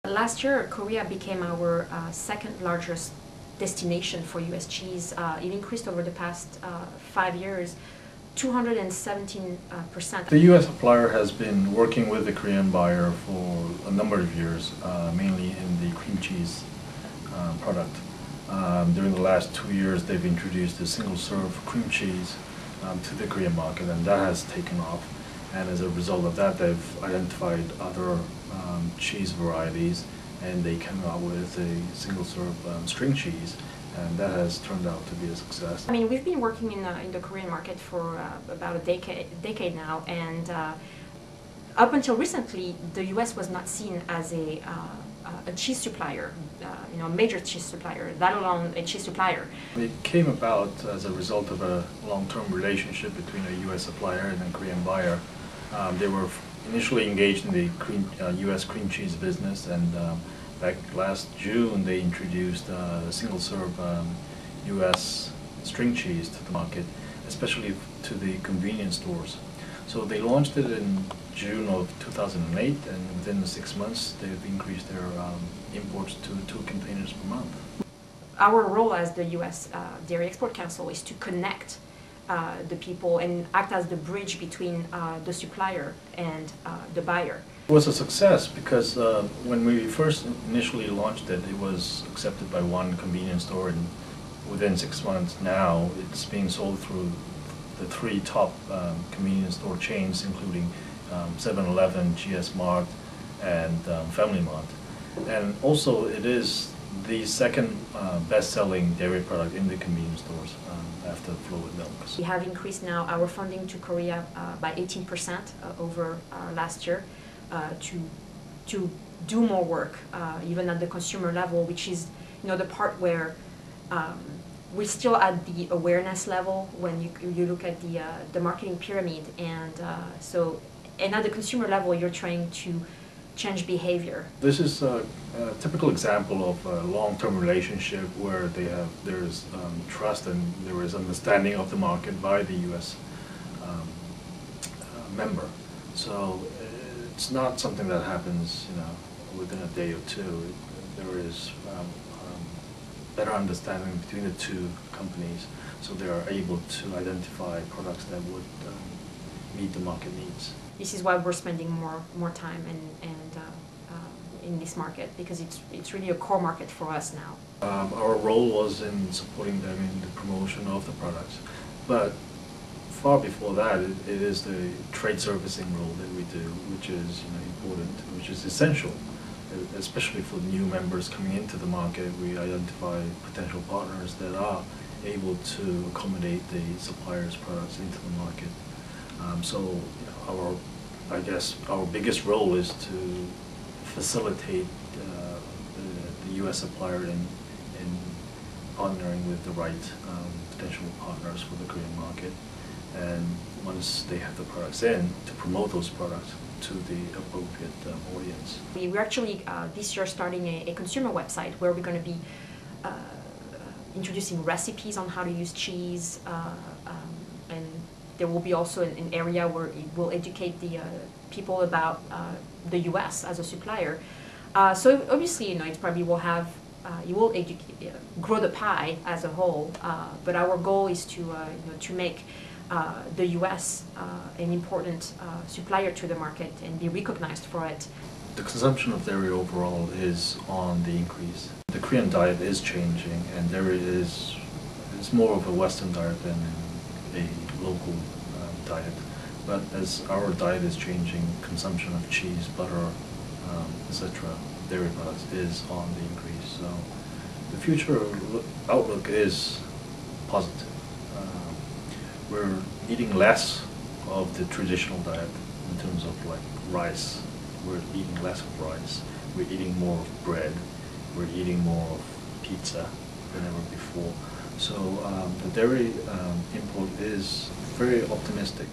Last year, Korea became our second largest destination for U.S. cheese. It increased over the past 5 years, 217%. The U.S. supplier has been working with the Korean buyer for a number of years, mainly in the cream cheese product. During the last 2 years, they've introduced a single-serve cream cheese to the Korean market, and that has taken off. And as a result of that, they've identified other cheese varieties, and they came out with a single-serve string cheese, and that has turned out to be a success. I mean, we've been working in the Korean market for about a decade now, and up until recently, the U.S. was not seen as a cheese supplier, a major cheese supplier, let alone a cheese supplier. It came about as a result of a long-term relationship between a U.S. supplier and a Korean buyer. They were initially engaged in the U.S. cream cheese business, and back last June they introduced a single-serve U.S. string cheese to the market, especially to the convenience stores. So they launched it in June of 2008, and within 6 months they've increased their imports to 2 containers per month. Our role as the U.S. Dairy Export Council is to connect the people and act as the bridge between the supplier and the buyer. It was a success because when we first initially launched it, it was accepted by 1 convenience store, and within 6 months now it's being sold through the 3 top convenience store chains, including 7-Eleven, GS Mart, and Family Mart. And also it is the second best-selling dairy product in the convenience stores after fluid milk. We have increased now our funding to Korea by 18% over last year to do more work, even at the consumer level, which is the part where we're still at the awareness level when you look at the marketing pyramid, and and at the consumer level you're trying to change behavior. This is a typical example of a long-term relationship where there is trust and there is understanding of the market by the U.S. Member. So it's not something that happens within a day or two. There is better understanding between the 2 companies, so they are able to identify products that would meet the market needs. This is why we're spending more time in this market, because it's really a core market for us now. Our role was in supporting them in the promotion of the products, but far before that, it is the trade servicing role that we do, which is important, which is essential, especially for new members coming into the market. We identify potential partners that are able to accommodate the supplier's products into the market. So I guess our biggest role is to facilitate the U.S. supplier in partnering with the right potential partners for the Korean market, and once they have the products in, to promote those products to the appropriate audience. We're actually this year starting a consumer website where we're going to be introducing recipes on how to use cheese, and there will be also an area where it will educate the people about the U.S. as a supplier. So obviously, it probably will have, it will educate, grow the pie as a whole. But our goal is to make the U.S. An important supplier to the market and be recognized for it. The consumption of dairy overall is on the increase. The Korean diet is changing, and dairy is more of a Western diet than a local diet. But as our diet is changing, consumption of cheese, butter, etc., dairy products is on the increase. So the future outlook is positive. We're eating less of the traditional diet in terms of like rice. We're eating less of rice. We're eating more of bread. We're eating more of pizza than ever before. So the dairy import is very optimistic.